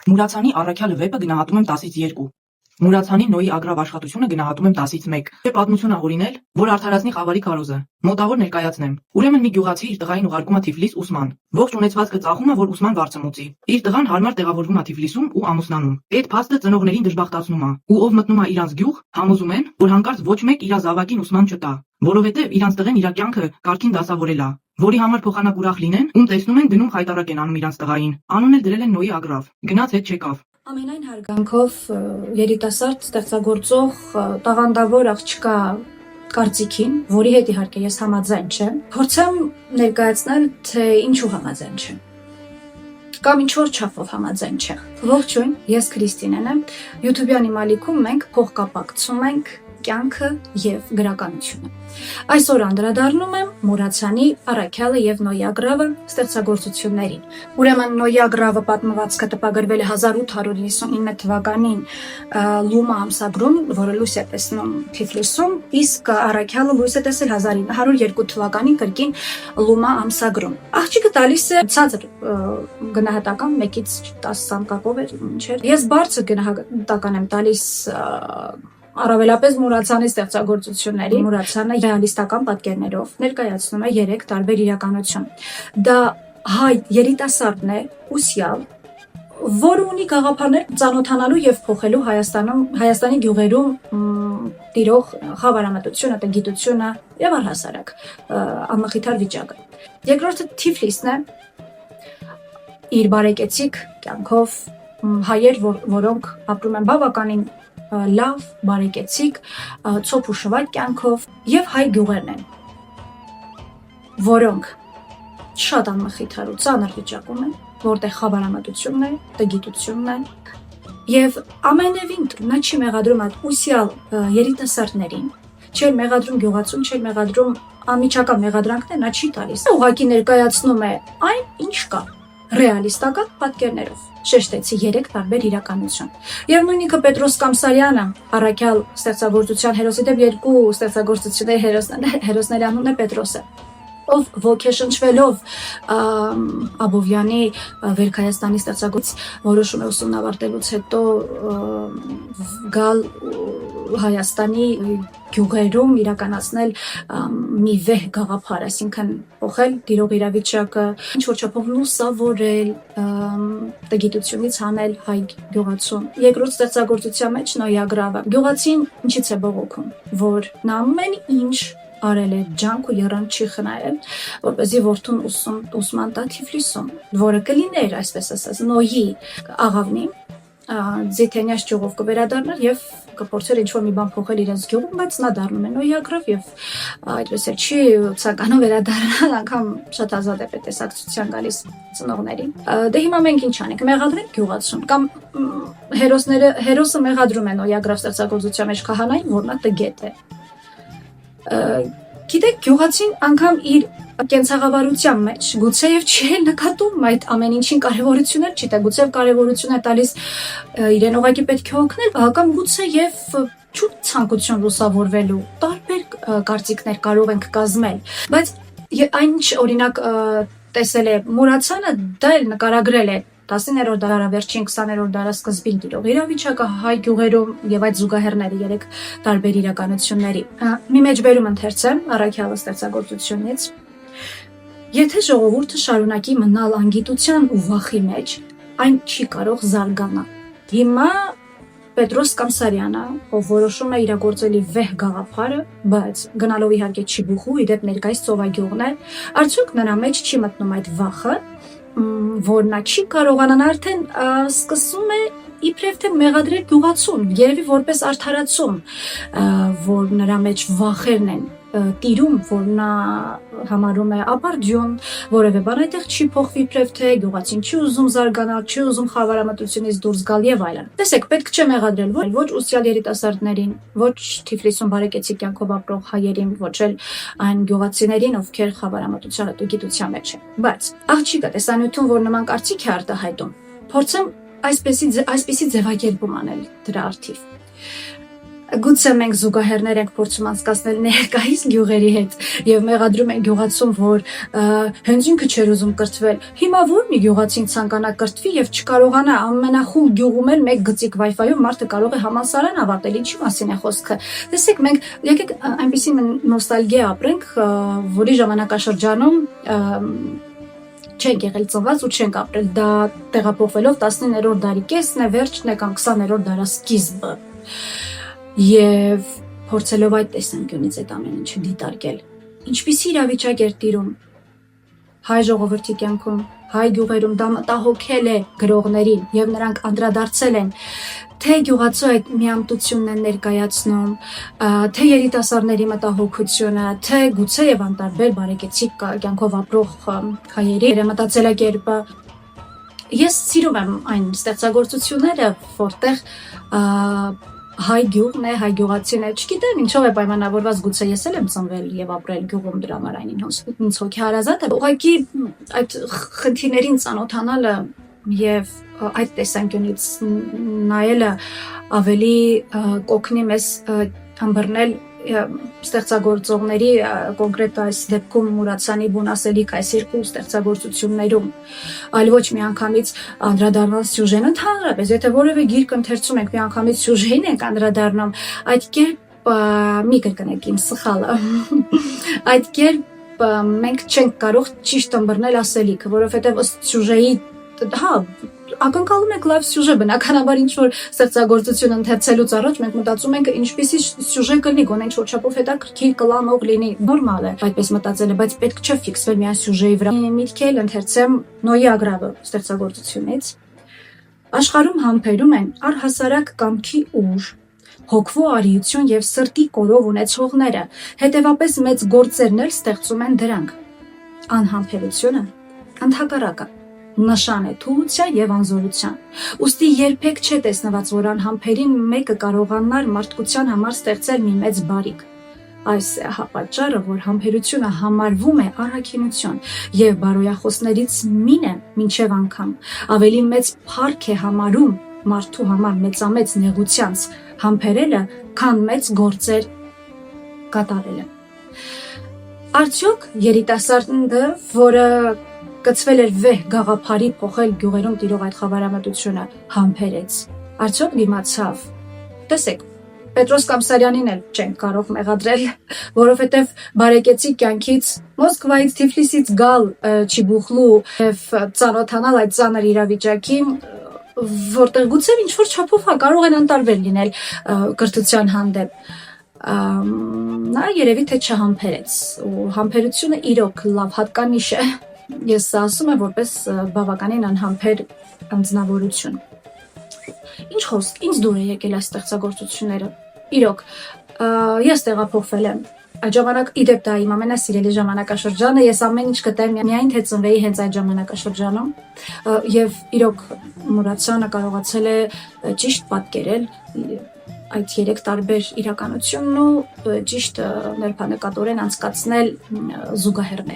Մուրացանի առաքյալը վեպը գնահատում եմ 10-ից 2։ Մուրացանի Նոյի ագրավ աշխատությունը գնահատում եմ 10-ից 1։ Թե պատմություն աղորինել, որ արդարացնի խավարի քարոզը, մոտավոր ներկայացնեմ։ Ուրեմն մի գյուղացի իր տղային ուղարկում է Թիֆլիս ուսման։ Ողջ ունեցվածքը ծախում է, որ ուսման վարձը մուծի։ Իր տղան հարմար տեղավորվում է Թիֆլիսում ու ամուսնանում։ Այդ փաստը ծնողներին դժբախտացնում է, ու ով մտնում է իրանց գյուղ, համոզում են, որ հանկարծ ոչ մեկ իր զավակին ուսման չտա, որովհետև իրանց տղեն իր կյանքը կարգին դասավորել է, որի համար փոխանակ ուրախ լինեն, ում տեսնում են գնում խայտարակ են անում իրանց տղային։ Անուն էլ դրել են Նոյի ագրավ։ Գնաց հետ չեկավ։ Ամենայն հարգանքով երիտասարդ ստեղծագործող տաղանդավոր աղջկա կարծիքին, որի հետ իհարկե ես համաձայն չեմ, փորձեմ ներկայացնել, թե ինչու համաձայն չեմ կամ ինչ որ չափով համաձայն չեմ։ Ողջույն, ես Քրիստինեն եմ։ YouTube-յանի մալիքում մենք փոխկապակցում ենք կյանքը եւ գրականությունը։ Այսօր անդրադառնում եմ Մուրացանի առաքյալը եւ Նոյի ագրավը ստեղծագործություններին։ Ուրեմն Նոյի ագրավը պատմվածքը տպագրվել է 1899 թվականին Լումա ամսագրում, որը լույս է տեսնում Թիֆլիսում, իսկ առաքյալը լույս է տեսել 1902 թվականին կրկին Լումա ամսագրում։ Աղջիկը տալիս է ցածր գնահատական 1-ից 10 սամկակով էր, չէ՞։ Ես բարձր գնահատական եմ տալիս առավելապես Մուրացանի ստեղծագործությունների։ Մուրացանը ռեալիստական պատկերներով ներկայացնում է 3 տարբեր իրականություն։ Դա հայ երիտասարդն է, ուսյալ, որը ունի գաղափարներ ծանոթանալու եւ փոխելու Հայաստանի գյուղերում տիրող խավարամտությունը, գիտությունը եւ առհասարակ անմխիթար վիճակը։ Երկրորդը Թիֆլիսն է, իր բարեկեցիկ կյանքով հայեր, որոնք ապրում են բավականին լավ, բարեկեցիկ, ցոփ ու շվայտ կյանքով եւ հայ գյուղերն են, որոնք շատ անմխիթար ու ծանր վիճակում են, որտեղ խավարամտությունն է, տգիտությունն է եւ ամենևին նա չի մեղադրում այդ ուսյալ երիտասարդներին, չի մեղադրում գյուղացուն, չի մեղադրում անմիջական մեղադրանքներ, նա չի տալիս։ Ուղղակի ներկայացնում է այն, ինչ կա, ռեալիստական պատկերներով։ Շեշտեցի 3 տարբեր իրականություն։ Եվ նույնիկը Պետրոս Կամսարյանը, առաքյալ ստեղծագործության հերոսի դեպ 2 ստեղծագործությունների հերոսների անունն է Պետրոսը, ով ոգեշնչվելով Աբովյանի Վերքայաստանի ստեղծագործություն որոշում է ուսումն ավարտելուց հետո գալ Հայաստանի գյուղերում իրականացնել մի վեհ գաղափար, այսինքն փոխել տիրող իրավիճակը, ինչ որ չափով լուսավորել, տգիտությունից հանել հայ գյուղացուն։ Երկրորդ ստեղծագործության մեջ Նոյի ագրավը գյուղացին ինչից է բողոքում, որ նա ամեն ինչ արել է ջանք ու եռանդ չի խնայել, որպեսզի որդուն ուսման տա Թիֆլիսում, որը կլիներ, այսպես ասած, Նոյի աղավնի, Ձիթենյաց ճյուղով կվերադառնար եւ կփորձեր ինչ-որ մի բան փոխել իրենց գյուղում, բայց նա դառնում է Նոյի ագրավ եւ այդպես էլ չի ցանկանում վերադառնալ, անգամ շատ ազատ է տեսակցության գալիս ծնողներին։ Դե հիմա մենք ինչ անենք, մեղադրենք գյուղացուն կամ հերոսը մեղադրում է Նոյի ագրավ ստեղծագործության մեջ քահանային, որ նա տգետ է։ Գիտեք, գյուղացին անգամ իր կենցաղավարության մեջ գուցեև չի նկատում այդ ամեն ինչին կարևորություն չի տա, գուցեև կարևորություն է տալիս իրեն ուղղակի պետք է օգնել, կամ գուցեև չու ցանկություն լուսավորվելու տարբեր կարծիքներ կարող ենք կազմել, բայց այն ինչ օրինակ տեսել է Մուրացանը, դա էլ նկարագրել է 19-րդ դարավերջին 20-րդ դարասկզբին տիրող իրավիճակը հայ գյուղերում եւ այդ զուգահեռները 3 տարբեր իրականությունների։ Մի մեջբերում ընթերցեմ առաքյալը ստեղծագործությունից։ Եթե ժողովուրդը շարունակի մնալ անգիտության ու վախի մեջ, այն չի կարող զարգանալ։ Հիմա Պետրոս Կամսարյանը, ով որոշում է իրագործել վեհ գաղափարը, բայց գնալով իհարկե չի բուխու, իդեպ ներկայիս ծովագյուղն է, արդյոք նրա մեջ չի մտնում այդ վախը, որ նա չի կարողանան արդեն սկսում է իբրև թե մեղադրել գյուղացուն, երևի որպես արդարացում, որ նրա մեջ վախերն են տիրում, որ նա համարում է ապարդյուն, որևէ բան այդտեղ չի փոխվի իբրև թե գյուղացին չի ուզում զարգանալ, չի ուզում խավարամտությունից դուրս գալ եւ այլն։ Տեսեք, պետք չէ մեղադրել ոչ ուսյալ երիտասարդներին, ոչ Թիֆլիսում բարեկեցիկ կյանքով ապրող հայերին, ոչ էլ այն գյուղացիներին, ովքեր խավարամտության հետո գիտության մեջ են։ Բայց աղջիկը տեսանյութում, որ նման կարծիք է արտահայտում, փորձեմ այսպեսի ձևակերպում անել դրա արդիվ։ Գուցե մենք զուգահեռներ ենք փորձում անցկացնել ներկայիս գյուղերի հետ եւ մեղադրում ենք գյուղացուն, որ հենց ինքը չէր ուզում կրթվել։ Հիմա ո՞ր մի գյուղացին ցանկանա կրթվի եւ չկարողանա ամենախուլ գյուղում էլ մեկ գծիկ Wi-Fi-ով մարդը կարող է համալսարան ավարտել։ Ինչի մասին է խոսքը։ Տեսեք, մենք եկեք այնպեսի նոստալգիա ապրենք, որի ժամանակաշրջանում չենք եղել ծնված ու չենք ապրել։ Դա տեղափոխվելով 19-րդ դարի կեսն է, վերջն է կամ 20-րդ դարասկիզբը։ Եվ փորձելով այդ տեսանկյունից այդ ամեն ինչը դիտարկել, ինչպիսի իրավիճակ էր տիրում հայ ժողովրդի կյանքում, հայ գյուղերում, դա մտահոգել է գրողներին եւ նրանք անդրադարձել են թե գյուղացու այդ միամտությունն են ներկայացնում, թե երիտասարդների մտահոգությունը, թե գուցե եւ անտարբեր բարեկեցիկ կյանքով ապրող հայերի մտածելակերպը։ Ես սիրում եմ այն ստեղծագործությունները, որտեղ հայ գյուղն է, հայ գյուղացին է, չգիտեմ ինչով է պայմանավորված, գուցե ես էլ եմ ծնվել եւ ապրել գյուղում, դրա համար այն ինձ հոգի հարազատ է։ Ուղղակի այդ խնդիրներին ծանոթանալը եւ այդ տեսանկյունից նայելը ավելի կօգնի մեզ ըմբռնել ստեղծագործողների կոնկրետ այս դեպքում Մուրացյանի բուն ասելիք այս երկու ստեղծագործություններում, այլ ոչ միանգամից անդրադառնալ սյուժեն։ Ընդհանրապես, եթե որևէ գիրք ընթերցում ենք, միանգամից սյուժեին ենք անդրադառնում, այդ կերպ մի կրկնեք իմ սխալը, այդ կերպ մենք չենք կարող ճիշտ ըմբռնել ասելիքը, որովհետև ըստ սյուժեի, հա, ակնկալում ենք լավ սյուժե, բնականաբար ինչ-որ ստեղծագործություն ընթերցելուց առաջ մենք մտածում ենք ինչպիսի սյուժե կլինի, գոնե ինչ-որ չափով հետաքրքիր կլանող լինի, նորմալ է այդպես մտածելը, բայց պետք չէ ֆիքսվել միայն սյուժեի վրա։ Միտքի էլ ընթերցեմ Նոյի Ագրավը ստեղծագործությունից։ Աշխարհում համբերում են առհասարակ կամքի ուժ, հոգվո արիություն եւ սրտի կորով ունեցողները, հետեւապես մեծ գործերն էլ ստեղծում են դրանք։ Անհամբերությունը ընդհակառակը նշան է թուլության եւ անզորության։ Ուստի երբեք չէ տեսնված, որ անհամբերին մեկը կարողանար մարդկության համար ստեղծել մի մեծ բարիք։ Այս է պատճառը, որ համբերությունը համարվում է առաքինություն եւ բարոյախոսներից մինը մինչեւ անգամ ավելի մեծ փառք է համարում մարդու համար մեծամեծ նեղությանց համբերելը, քան մեծ գործեր կատարելը։ Արդյոք երիտասարդը, որը կցվել էր վեհ գաղափարի փոխել գյուղերում տիրող այդ խավարամտությունը, համբերեց, արդյոք դիմացավ։ Տեսեք, Պետրոս Կամսարյանին էլ չենք կարող մեղադրել, որովհետև բարեկեցիկ կյանքից Մոսկվայից, Թիֆլիսից գալ Չիբուխլու եւ ծանոթանալ այդ ծանր իրավիճակին, որտեղ գուցե ինչ-որ չափով կարող են անտարբեր լինել կրթության հանդեպ, նա երևի թե չհամբերեց, ու համբերությունը իրոք լավ հատկանիշ է։ Ես ասում եմ որպես բավականին անհամբեր անձնավորություն։ Ինչ խոսք, ինձ դուր է եկել այս ստեղծագործությունները։ Իրոք, ես տեղափոխվել եմ այդ ժամանակ, իդեպ դա իմ ամենասիրելի ժամանակաշրջանը, ես ամեն ինչ կտեմ միայն թե ծնվեի հենց այդ ժամանակաշրջանում, եւ իրոք Մուրացյանը կարողացել է ճիշտ պատկերել այդ 3 տարբեր իրականությունն ու ճիշտ ներբանեկատորեն անցկացնել զուգահեռներ։